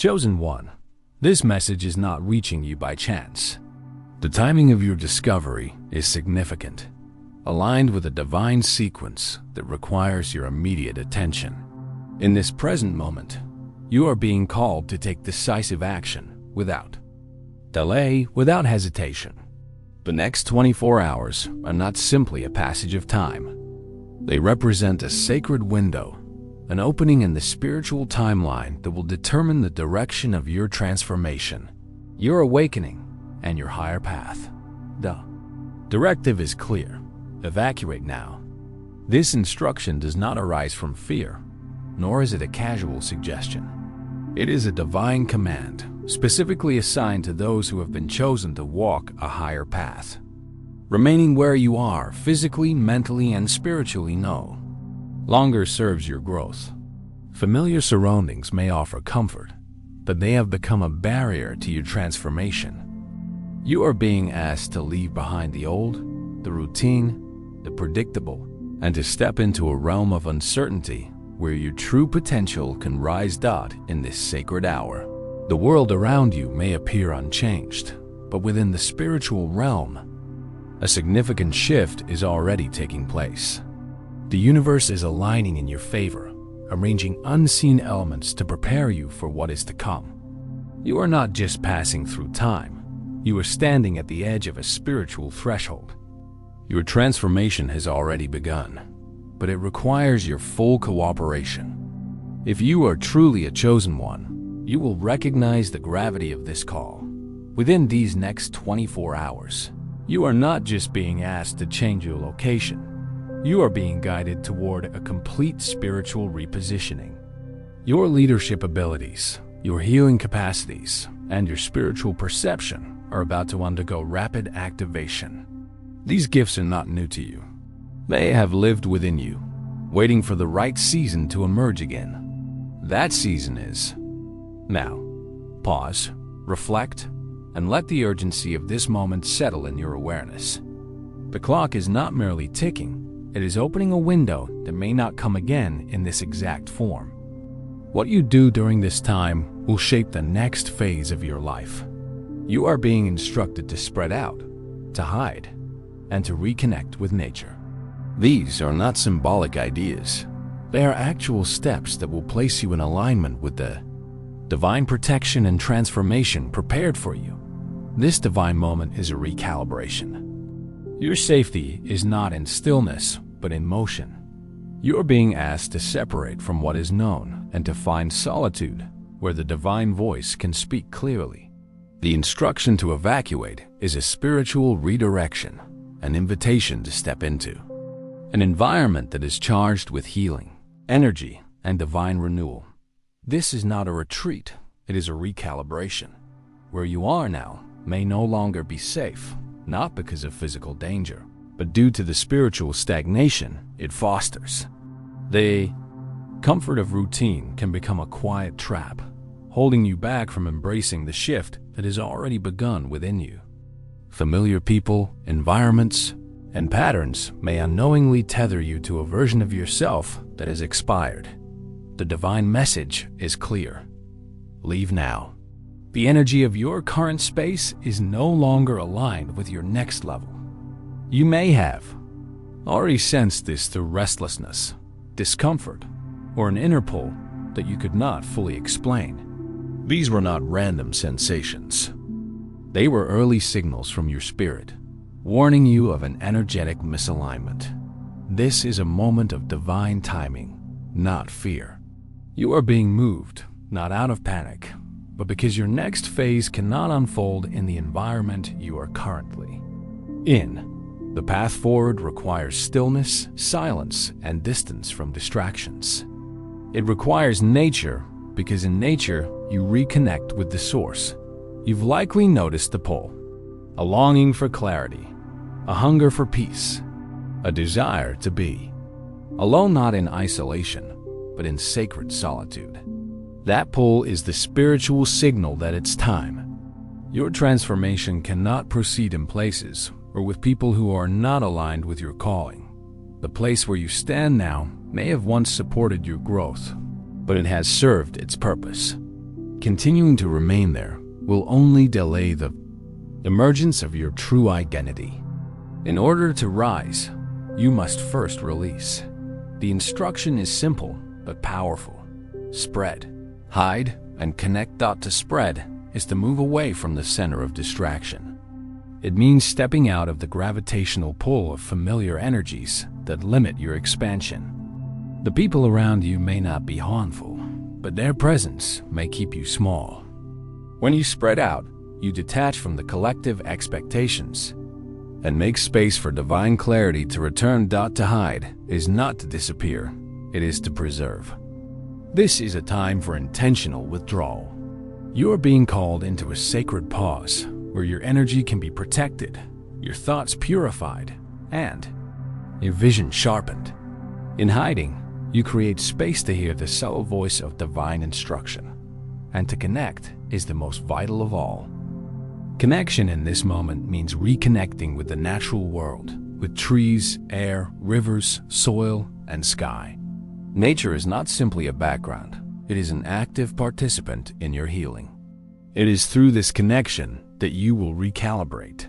Chosen one, this message is not reaching you by chance. The timing of your discovery is significant, aligned with a divine sequence that requires your immediate attention. In this present moment, you are being called to take decisive action without delay, without hesitation. The next 24 hours are not simply a passage of time. They represent a sacred window, an opening in the spiritual timeline that will determine the direction of your transformation, your awakening, and your higher path. The directive is clear. Evacuate now. This instruction does not arise from fear, nor is it a casual suggestion. It is a divine command, specifically assigned to those who have been chosen to walk a higher path. Remaining where you are, physically, mentally, and spiritually, no longer serves your growth. Familiar surroundings may offer comfort, but they have become a barrier to your transformation. You are being asked to leave behind the old, the routine, the predictable, and to step into a realm of uncertainty where your true potential can rise in this sacred hour. The world around you may appear unchanged, but within the spiritual realm, a significant shift is already taking place. The universe is aligning in your favor, arranging unseen elements to prepare you for what is to come. You are not just passing through time, you are standing at the edge of a spiritual threshold. Your transformation has already begun, but it requires your full cooperation. If you are truly a chosen one, you will recognize the gravity of this call. Within these next 24 hours, you are not just being asked to change your location. You are being guided toward a complete spiritual repositioning. Your leadership abilities, your healing capacities, and your spiritual perception are about to undergo rapid activation. These gifts are not new to you. They have lived within you, waiting for the right season to emerge again. That season is now. Pause, reflect, and let the urgency of this moment settle in your awareness. The clock is not merely ticking, it is opening a window that may not come again in this exact form. What you do during this time will shape the next phase of your life. You are being instructed to spread out, to hide, and to reconnect with nature. These are not symbolic ideas. They are actual steps that will place you in alignment with the divine protection and transformation prepared for you. This divine moment is a recalibration. Your safety is not in stillness, but in motion. You are being asked to separate from what is known and to find solitude where the divine voice can speak clearly. The instruction to evacuate is a spiritual redirection, an invitation to step into an environment that is charged with healing, energy, and divine renewal. This is not a retreat, it is a recalibration. Where you are now may no longer be safe, not because of physical danger, but due to the spiritual stagnation it fosters. The comfort of routine can become a quiet trap, holding you back from embracing the shift that has already begun within you. Familiar people, environments, and patterns may unknowingly tether you to a version of yourself that has expired. The divine message is clear. Leave now. The energy of your current space is no longer aligned with your next level. You may have already sensed this through restlessness, discomfort, or an inner pull that you could not fully explain. These were not random sensations. They were early signals from your spirit, warning you of an energetic misalignment. This is a moment of divine timing, not fear. You are being moved, not out of panic, but because your next phase cannot unfold in the environment you are currently in. The path forward requires stillness, silence, and distance from distractions. It requires nature because in nature you reconnect with the source. You've likely noticed the pull, a longing for clarity, a hunger for peace, a desire to be alone, not in isolation, but in sacred solitude. That pull is the spiritual signal that it's time. Your transformation cannot proceed in places or with people who are not aligned with your calling. The place where you stand now may have once supported your growth, but it has served its purpose. Continuing to remain there will only delay the emergence of your true identity. In order to rise, you must first release. The instruction is simple but powerful. Spread, hide, and connect. To spread is to move away from the center of distraction. It means stepping out of the gravitational pull of familiar energies that limit your expansion. The people around you may not be harmful, but their presence may keep you small. When you spread out, you detach from the collective expectations and make space for divine clarity to return. To hide is not to disappear, it is to preserve. This is a time for intentional withdrawal. You are being called into a sacred pause where your energy can be protected, your thoughts purified, and your vision sharpened. In hiding, you create space to hear the subtle voice of divine instruction, and to connect is the most vital of all. Connection in this moment means reconnecting with the natural world, with trees, air, rivers, soil, and sky. Nature is not simply a background, it is an active participant in your healing. It is through this connection that you will recalibrate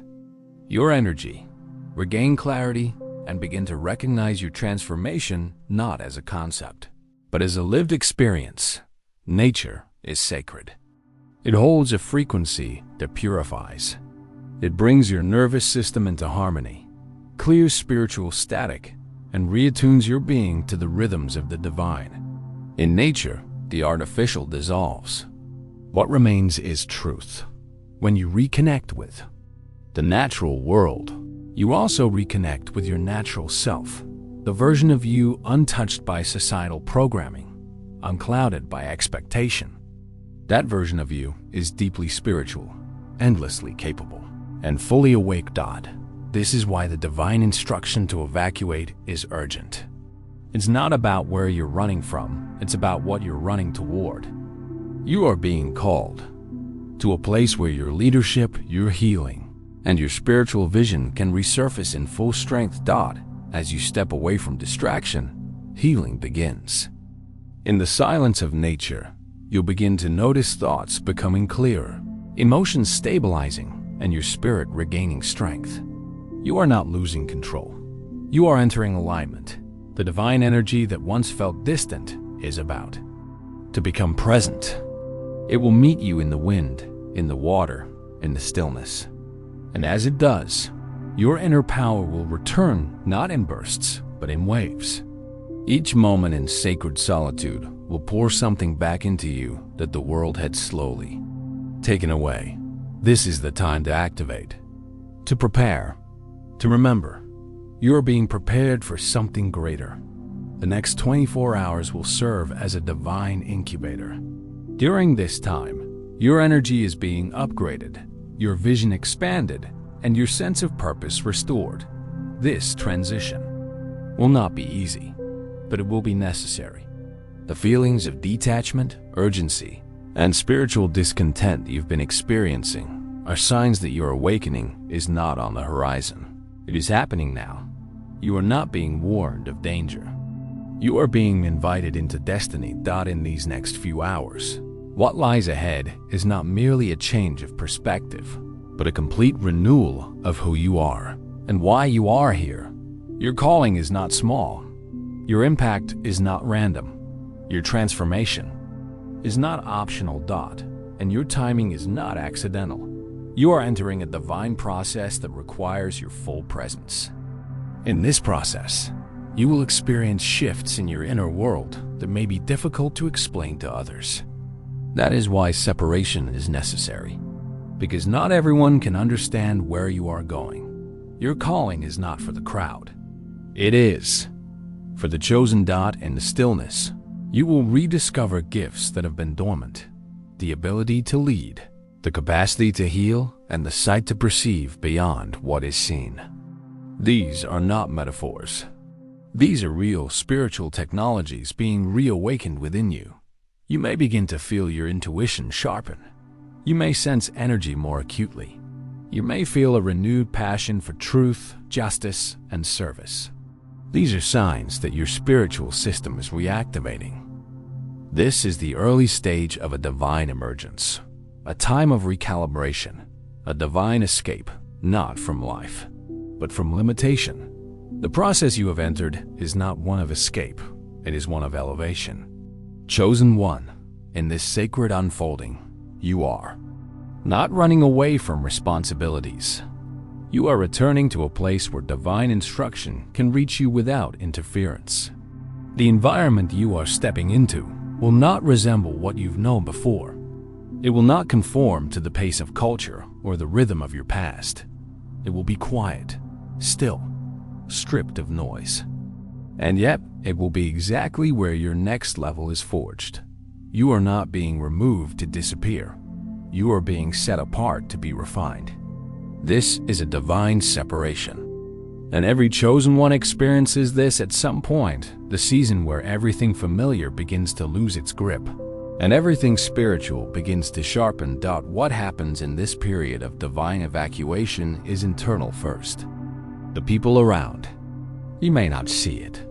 your energy, regain clarity, and begin to recognize your transformation not as a concept, but as a lived experience. Nature is sacred. It holds a frequency that purifies. It brings your nervous system into harmony, clears spiritual static, and reattunes your being to the rhythms of the divine. In nature, the artificial dissolves. What remains is truth. When you reconnect with the natural world, you also reconnect with your natural self, the version of you untouched by societal programming, unclouded by expectation. That version of you is deeply spiritual, endlessly capable, and fully awake. This is why the divine instruction to evacuate is urgent. It's not about where you're running from, it's about what you're running toward. You are being called to a place where your leadership, your healing, and your spiritual vision can resurface in full strength. As you step away from distraction, healing begins. In the silence of nature, you'll begin to notice thoughts becoming clearer, emotions stabilizing, and your spirit regaining strength. You are not losing control. You are entering alignment. The divine energy that once felt distant is about to become present. It will meet you in the wind, in the water, in the stillness. And as it does, your inner power will return not in bursts, but in waves. Each moment in sacred solitude will pour something back into you that the world had slowly taken away. This is the time to activate, to prepare, to remember. You are being prepared for something greater. The next 24 hours will serve as a divine incubator. During this time, your energy is being upgraded, your vision expanded, and your sense of purpose restored. This transition will not be easy, but it will be necessary. The feelings of detachment, urgency, and spiritual discontent you've been experiencing are signs that your awakening is not on the horizon. It is happening now. You are not being warned of danger. You are being invited into destiny. In these next few hours, what lies ahead is not merely a change of perspective, but a complete renewal of who you are and why you are here. Your calling is not small. Your impact is not random. Your transformation is not optional. And your timing is not accidental. You are entering a divine process that requires your full presence. In this process, you will experience shifts in your inner world that may be difficult to explain to others. That is why separation is necessary, because not everyone can understand where you are going. Your calling is not for the crowd. It is for the chosen. In the stillness, you will rediscover gifts that have been dormant, the ability to lead, the capacity to heal, and the sight to perceive beyond what is seen. These are not metaphors. These are real spiritual technologies being reawakened within you. You may begin to feel your intuition sharpen. You may sense energy more acutely. You may feel a renewed passion for truth, justice, and service. These are signs that your spiritual system is reactivating. This is the early stage of a divine emergence, a time of recalibration, a divine escape, not from life, but from limitation. The process you have entered is not one of escape, it is one of elevation. Chosen one, in this sacred unfolding, you are not running away from responsibilities. You are returning to a place where divine instruction can reach you without interference. The environment you are stepping into will not resemble what you've known before. It will not conform to the pace of culture or the rhythm of your past. It will be quiet, still, stripped of noise. And yet, it will be exactly where your next level is forged. You are not being removed to disappear. You are being set apart to be refined. This is a divine separation. And every chosen one experiences this at some point, the season where everything familiar begins to lose its grip, and everything spiritual begins to sharpen. What happens in this period of divine evacuation is internal first. The people around, you may not see it.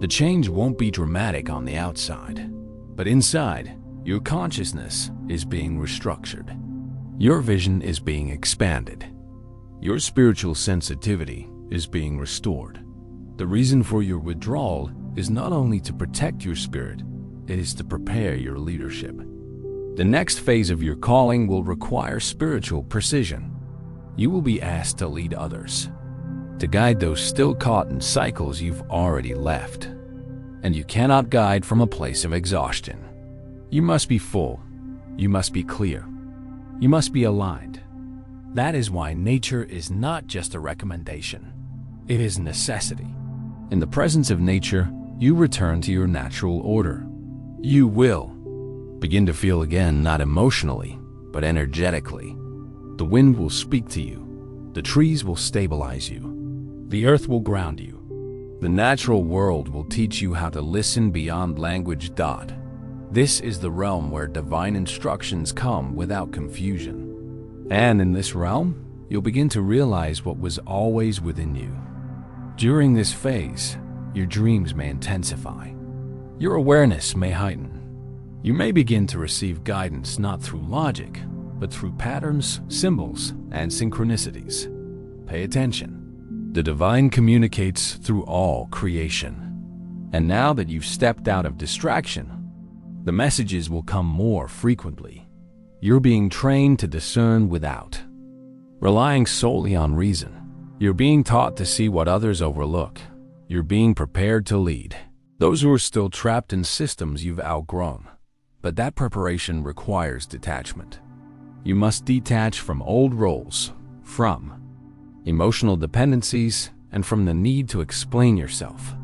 The change won't be dramatic on the outside, but inside, your consciousness is being restructured. Your vision is being expanded. Your spiritual sensitivity is being restored. The reason for your withdrawal is not only to protect your spirit, it is to prepare your leadership. The next phase of your calling will require spiritual precision. You will be asked to lead others, to guide those still caught in cycles you've already left. And you cannot guide from a place of exhaustion. You must be full. You must be clear. You must be aligned. That is why nature is not just a recommendation. It is necessity. In the presence of nature, you return to your natural order. You will begin to feel again, not emotionally, but energetically. The wind will speak to you. The trees will stabilize you. The earth will ground you. The natural world will teach you how to listen beyond language. This is the realm where divine instructions come without confusion. And in this realm, you'll begin to realize what was always within you. During this phase, your dreams may intensify. Your awareness may heighten. You may begin to receive guidance not through logic, but through patterns, symbols, and synchronicities. Pay attention. The divine communicates through all creation. And now that you've stepped out of distraction, the messages will come more frequently. You're being trained to discern without relying solely on reason. You're being taught to see what others overlook. You're being prepared to lead those who are still trapped in systems you've outgrown. But that preparation requires detachment. You must detach from old roles, from emotional dependencies, and from the need to explain yourself.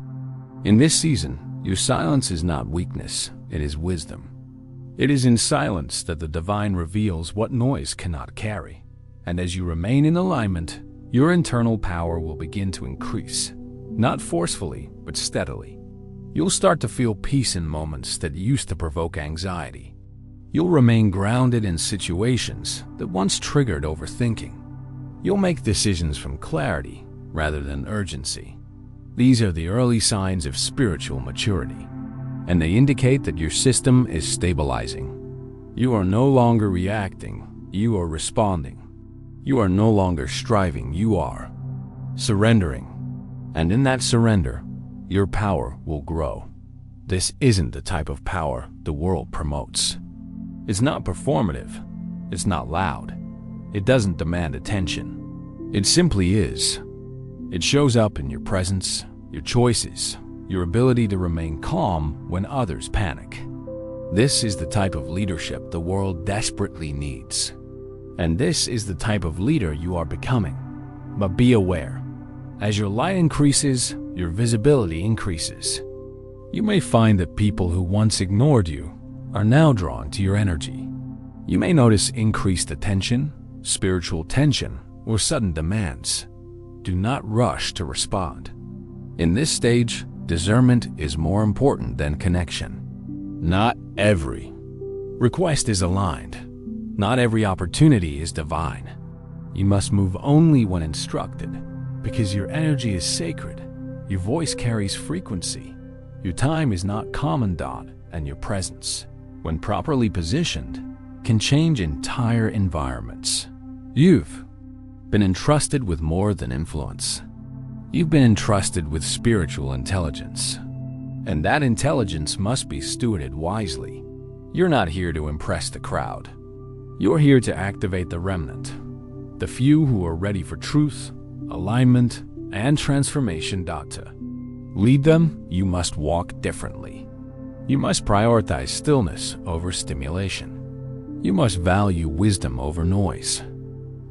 In this season, your silence is not weakness, it is wisdom. It is in silence that the divine reveals what noise cannot carry. And as you remain in alignment, your internal power will begin to increase, not forcefully, but steadily. You'll start to feel peace in moments that used to provoke anxiety. You'll remain grounded in situations that once triggered overthinking. You'll make decisions from clarity rather than urgency. These are the early signs of spiritual maturity, and they indicate that your system is stabilizing. You are no longer reacting, you are responding. You are no longer striving, you are surrendering. And in that surrender, your power will grow. This isn't the type of power the world promotes. It's not performative. It's not loud. It doesn't demand attention. It simply is. It shows up in your presence, your choices, your ability to remain calm when others panic. This is the type of leadership the world desperately needs. And this is the type of leader you are becoming. But be aware. As your light increases, your visibility increases. You may find that people who once ignored you are now drawn to your energy. You may notice increased attention, spiritual tension, or sudden demands. Do not rush to respond. In this stage, discernment is more important than connection. Not every request is aligned. Not every opportunity is divine. You must move only when instructed, because your energy is sacred. Your voice carries frequency. Your time is not common. and your presence, when properly positioned, can change entire environments. You've been entrusted with more than influence. You've been entrusted with spiritual intelligence, and that intelligence must be stewarded wisely. You're not here to impress the crowd. You're here to activate the remnant, the few who are ready for truth, alignment, and transformation. To lead them, you must walk differently. You must prioritize stillness over stimulation. You must value wisdom over noise.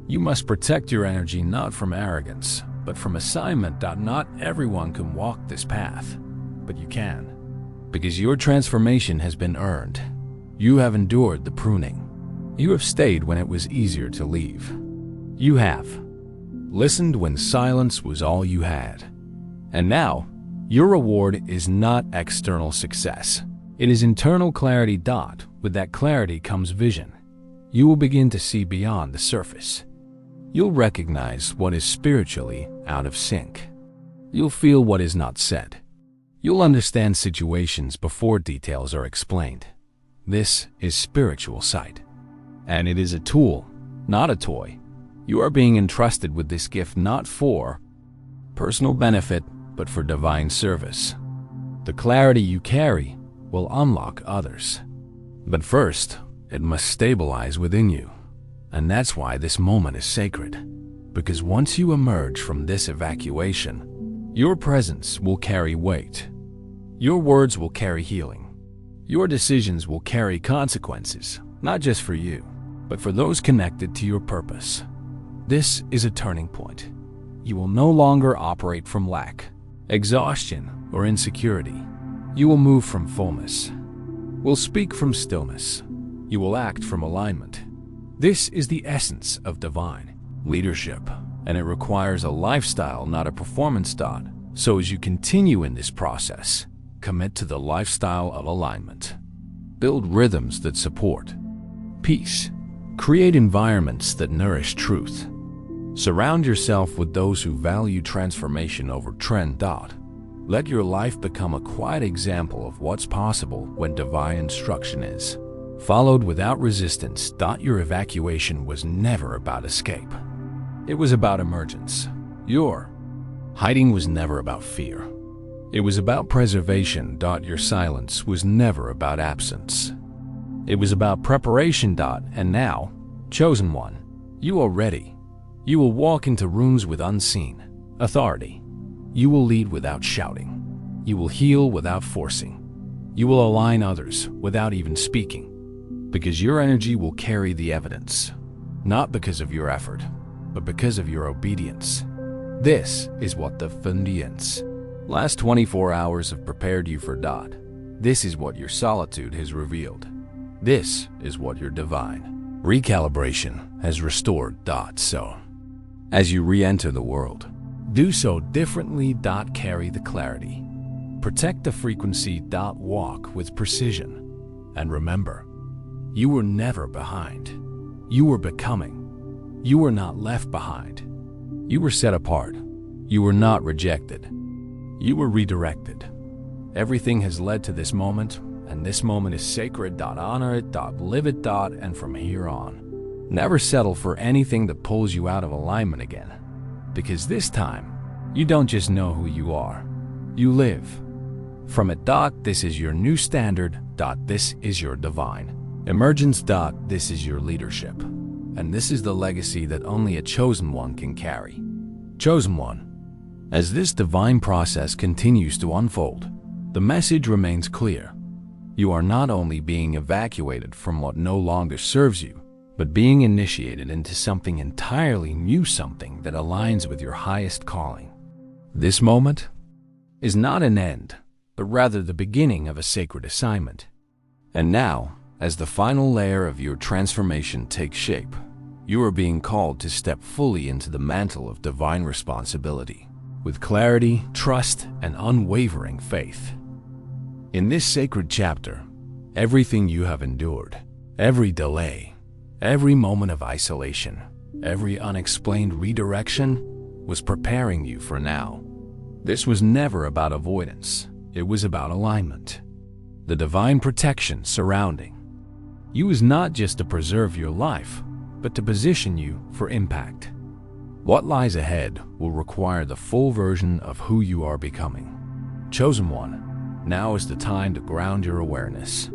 You must protect your energy not from arrogance, but from assignment. Not everyone can walk this path, but you can, because your transformation has been earned. You have endured the pruning. You have stayed when it was easier to leave. You have listened when silence was all you had. And now, your reward is not external success. It is internal clarity. With that clarity comes vision. You will begin to see beyond the surface. You'll recognize what is spiritually out of sync. You'll feel what is not said. You'll understand situations before details are explained. This is spiritual sight. And it is a tool, not a toy. You are being entrusted with this gift not for personal benefit, but for divine service. The clarity you carry will unlock others. But first, it must stabilize within you. And that's why this moment is sacred. Because once you emerge from this evacuation, your presence will carry weight. Your words will carry healing. Your decisions will carry consequences, not just for you, but for those connected to your purpose. This is a turning point. You will no longer operate from lack, exhaustion, or insecurity. You will move from fullness. Will speak from stillness. You will act from alignment. This is the essence of divine leadership, and it requires a lifestyle, not a performance. So as you continue in this process, commit to the lifestyle of alignment. Build rhythms that support peace. Create environments that nourish truth. Surround yourself with those who value transformation over trend. Let your life become a quiet example of what's possible when divine instruction is followed without resistance. Your evacuation was never about escape. It was about emergence. Your hiding was never about fear. It was about preservation. Your silence was never about absence. It was about preparation. And now, chosen one, you are ready. You will walk into rooms with unseen authority. You will lead without shouting. You will heal without forcing. You will align others without even speaking. Because your energy will carry the evidence, not because of your effort, but because of your obedience. This is what the Fundians last 24 hours have prepared you for. This is what your solitude has revealed. This is what your divine recalibration has restored. So, as you re-enter the world, do so differently. Carry the clarity. Protect the frequency. Walk with precision. And remember, you were never behind. You were becoming. You were not left behind. You were set apart. You were not rejected. You were redirected. Everything has led to this moment, and this moment is sacred. Honor it. Live it. And from here on, never settle for anything that pulls you out of alignment again. Because this time, you don't just know who you are. You live from it. This is your new standard. This is your divine emergence. This is your leadership. And this is the legacy that only a chosen one can carry. Chosen one. As this divine process continues to unfold, the message remains clear. You are not only being evacuated from what no longer serves you, but being initiated into something entirely new, something that aligns with your highest calling. This moment is not an end, but rather the beginning of a sacred assignment. And now, as the final layer of your transformation takes shape, you are being called to step fully into the mantle of divine responsibility, with clarity, trust, and unwavering faith. In this sacred chapter, everything you have endured, every delay, every moment of isolation, every unexplained redirection was preparing you for now. This was never about avoidance. It was about alignment. the divine protection surrounding you is not just to preserve your life, but to position you for impact. What lies ahead will require the full version of who you are becoming. Chosen one, now is the time to ground your awareness.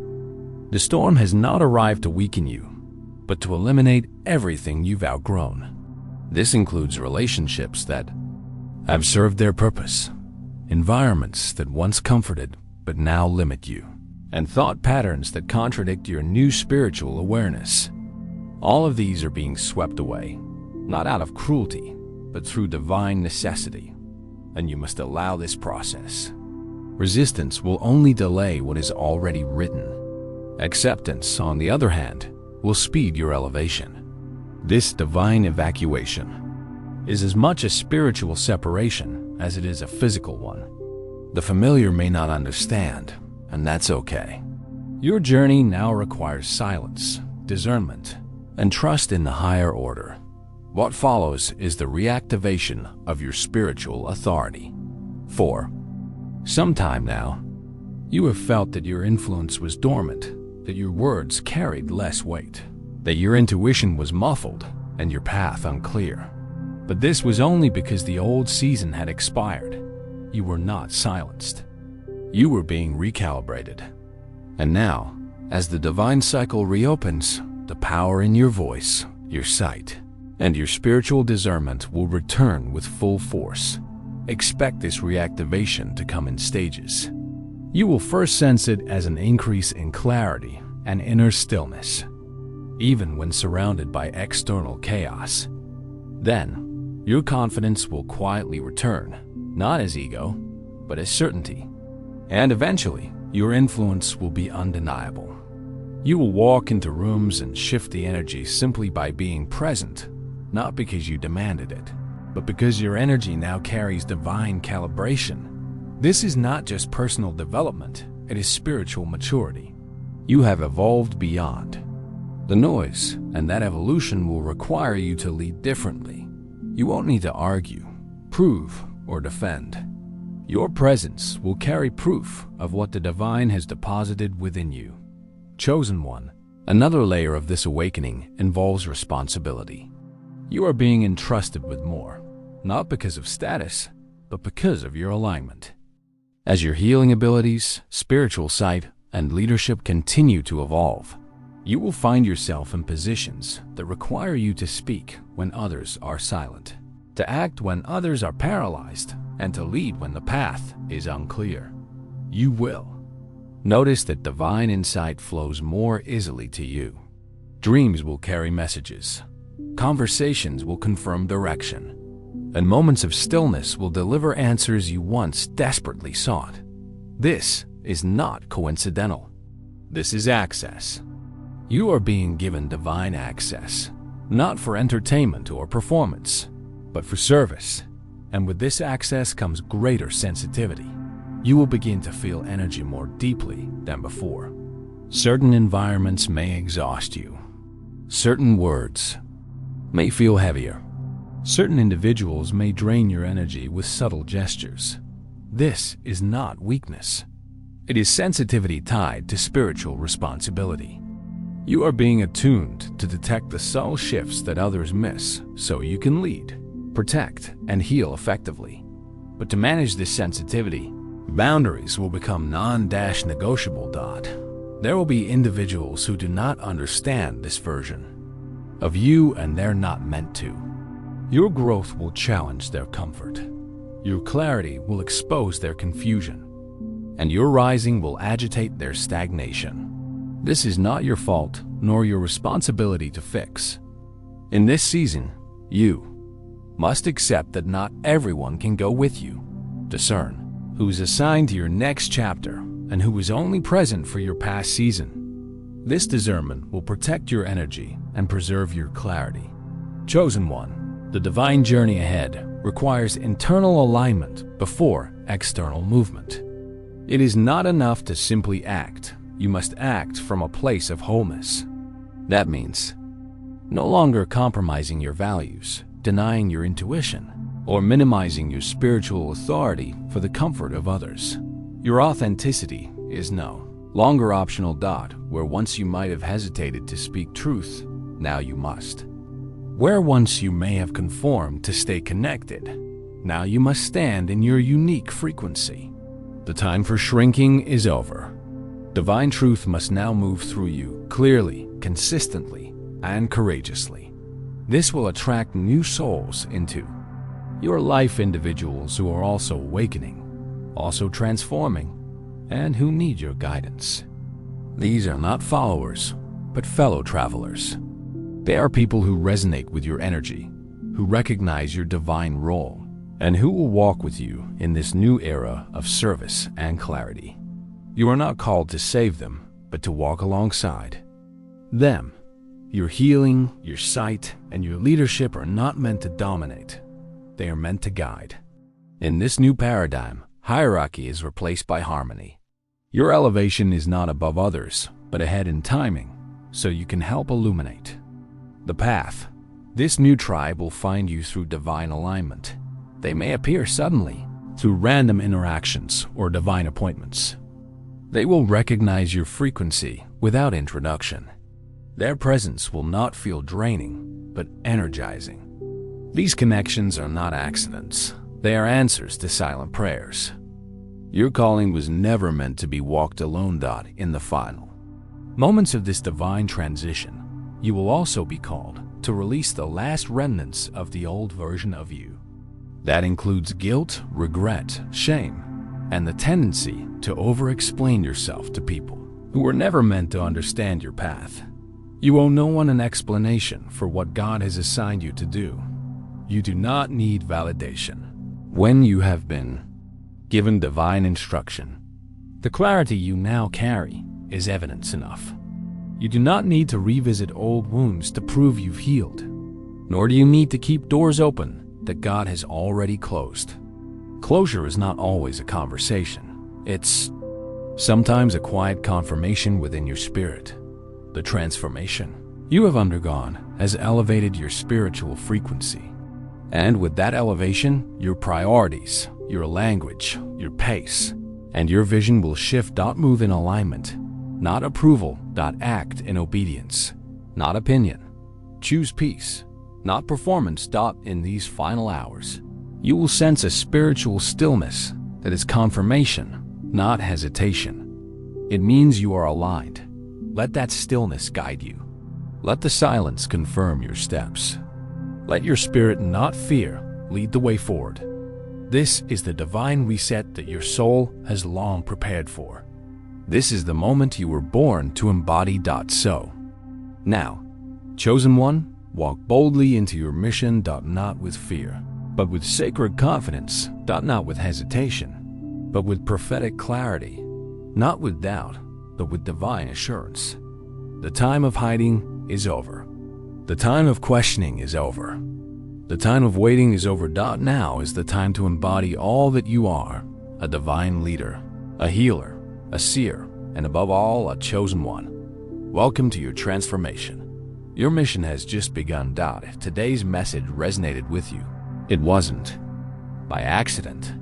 The storm has not arrived to weaken you, but to eliminate everything you've outgrown. This includes relationships that have served their purpose, environments that once comforted but now limit you, and thought patterns that contradict your new spiritual awareness. All of these are being swept away, not out of cruelty, but through divine necessity, and you must allow this process. Resistance will only delay what is already written. Acceptance, on the other hand, will speed your elevation. This divine evacuation is as much a spiritual separation as it is a physical one. The familiar may not understand, and that's okay. Your journey now requires silence, discernment, and trust in the higher order. What follows is the reactivation of your spiritual authority. 4. Sometime now, you have felt that your influence was dormant, that your words carried less weight, that your intuition was muffled and your path unclear. But this was only because the old season had expired. You were not silenced. You were being recalibrated. And now, as the divine cycle reopens, the power in your voice, your sight, and your spiritual discernment will return with full force. Expect this reactivation to come in stages. You will first sense it as an increase in clarity and inner stillness, even when surrounded by external chaos. Then, your confidence will quietly return, not as ego, but as certainty. And eventually, your influence will be undeniable. You will walk into rooms and shift the energy simply by being present, not because you demanded it, but because your energy now carries divine calibration. This is not just personal development, it is spiritual maturity. You have evolved beyond the noise, and that evolution will require you to lead differently. You won't need to argue, prove, or defend. Your presence will carry proof of what the divine has deposited within you. Chosen one, another layer of this awakening involves responsibility. You are being entrusted with more, not because of status, but because of your alignment. As your healing abilities, spiritual sight, and leadership continue to evolve, you will find yourself in positions that require you to speak when others are silent, to act when others are paralyzed, and to lead when the path is unclear. You will notice that divine insight flows more easily to you. Dreams will carry messages. Conversations will confirm direction. And moments of stillness will deliver answers you once desperately sought. This is not coincidental. This is access. You are being given divine access, not for entertainment or performance, but for service. And with this access comes greater sensitivity. You will begin to feel energy more deeply than before. Certain environments may exhaust you. Certain words may feel heavier. Certain individuals may drain your energy with subtle gestures. This is not weakness. It is sensitivity tied to spiritual responsibility. You are being attuned to detect the subtle shifts that others miss so you can lead, protect, and heal effectively. But to manage this sensitivity, boundaries will become non-negotiable. There will be individuals who do not understand this version of you, and they're not meant to. Your growth will challenge their comfort. Your clarity will expose their confusion, and your rising will agitate their stagnation. This is not your fault, nor your responsibility to fix. In this season, you must accept that not everyone can go with you. Discern who is assigned to your next chapter and who is only present for your past season. This discernment will protect your energy and preserve your clarity. Chosen one, the divine journey ahead requires internal alignment before external movement. It is not enough to simply act. You must act from a place of wholeness. That means no longer compromising your values, denying your intuition, or minimizing your spiritual authority for the comfort of others. Your authenticity is Longer optional dot, where once you might have hesitated to speak truth, now you must. Where once you may have conformed to stay connected, now you must stand in your unique frequency. The time for shrinking is over. Divine truth must now move through you clearly, consistently, and courageously. This will attract new souls into your life, individuals who are also awakening, also transforming, and who need your guidance. These are not followers, but fellow travelers. They are people who resonate with your energy, who recognize your divine role, and who will walk with you in this new era of service and clarity. You are not called to save them, but to walk alongside them. Your healing, your sight, and your leadership are not meant to dominate. They are meant to guide. In this new paradigm, hierarchy is replaced by harmony. Your elevation is not above others, but ahead in timing, so you can help illuminate the path. This new tribe will find you through divine alignment. They may appear suddenly, through random interactions or divine appointments. They will recognize your frequency without introduction. Their presence will not feel draining, but energizing. These connections are not accidents. They are answers to silent prayers. Your calling was never meant to be walked alone. In the final moments of this divine transition, you will also be called to release the last remnants of the old version of you. That includes guilt, regret, shame, and the tendency to over-explain yourself to people who were never meant to understand your path. You owe no one an explanation for what God has assigned you to do. You do not need validation. When you have been given divine instruction, the clarity you now carry is evidence enough. You do not need to revisit old wounds to prove you've healed, nor do you need to keep doors open that God has already closed. Closure is not always a conversation. It's sometimes a quiet confirmation within your spirit. The transformation you have undergone has elevated your spiritual frequency. And with that elevation, your priorities, your language, your pace, and your vision will shift. Move in alignment, not approval. Act in obedience, not opinion. Choose peace, not performance. In these final hours, you will sense a spiritual stillness that is confirmation, not hesitation. It means you are aligned. Let that stillness guide you. Let the silence confirm your steps. Let your spirit, not fear, lead the way forward. This is the divine reset that your soul has long prepared for. This is the moment you were born to embody. So, now, chosen one, walk boldly into your mission. Not with fear, but with sacred confidence. Not with hesitation, but with prophetic clarity. Not with doubt, but with divine assurance. The time of hiding is over. The time of questioning is over. The time of waiting is over. Now is the time to embody all that you are: a divine leader, a healer, a seer, and above all, a chosen one. Welcome to your transformation. Your mission has just begun. If today's message resonated with you, it wasn't by accident.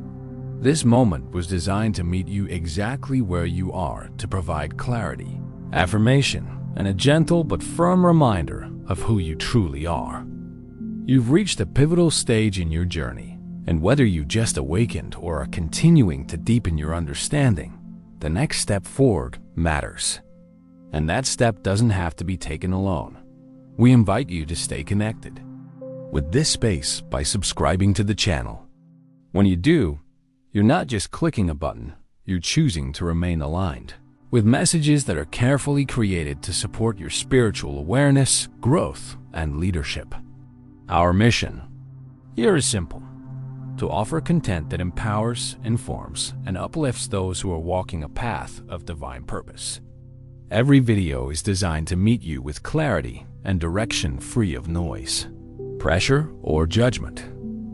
This moment was designed to meet you exactly where you are, to provide clarity, affirmation, and a gentle but firm reminder of who you truly are. You've reached a pivotal stage in your journey, and whether you just awakened or are continuing to deepen your understanding, the next step forward matters. And that step doesn't have to be taken alone. We invite you to stay connected with this space by subscribing to the channel. When you do, you're not just clicking a button, you're choosing to remain aligned with messages that are carefully created to support your spiritual awareness, growth, and leadership. Our mission here is simple: to offer content that empowers, informs, and uplifts those who are walking a path of divine purpose. Every video is designed to meet you with clarity and direction, free of noise, pressure, or judgment.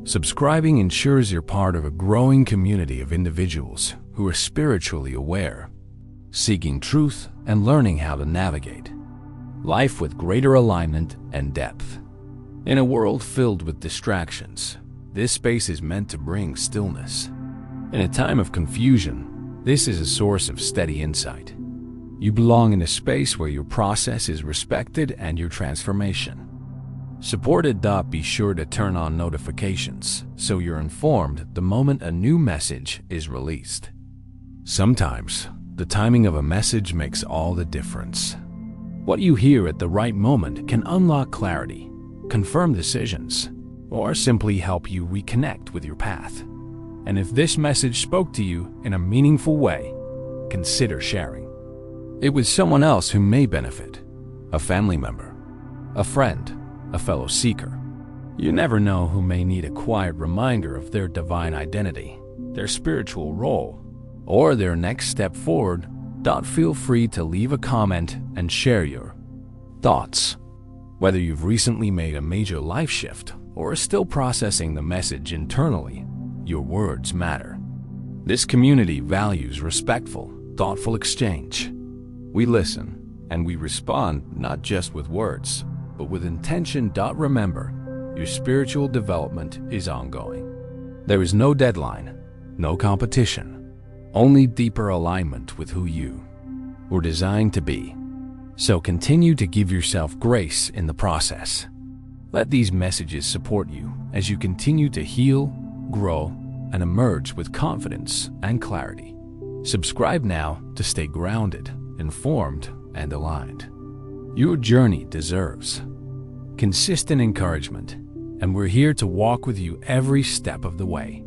Subscribing ensures you're part of a growing community of individuals who are spiritually aware, seeking truth and learning how to navigate life with greater alignment and depth. In a world filled with distractions, this space is meant to bring stillness. In a time of confusion, this is a source of steady insight. You belong in a space where your process is respected and your transformation supported. Be sure to turn on notifications so you're informed the moment a new message is released. Sometimes, the timing of a message makes all the difference. What you hear at the right moment can unlock clarity, confirm decisions, or simply help you reconnect with your path. And if this message spoke to you in a meaningful way, consider sharing it with someone else who may benefit: a family member, a friend, a fellow seeker. You never know who may need a quiet reminder of their divine identity, their spiritual role, or their next step forward. Feel free to leave a comment and share your thoughts. Whether you've recently made a major life shift or are still processing the message internally, your words matter. This community values respectful, thoughtful exchange. We listen and we respond not just with words, but with intention. Remember, your spiritual development is ongoing. There is no deadline, no competition, only deeper alignment with who you were designed to be. So continue to give yourself grace in the process. Let these messages support you as you continue to heal, grow, and emerge with confidence and clarity. Subscribe now to stay grounded, informed, and aligned. Your journey deserves consistent encouragement, and we're here to walk with you every step of the way.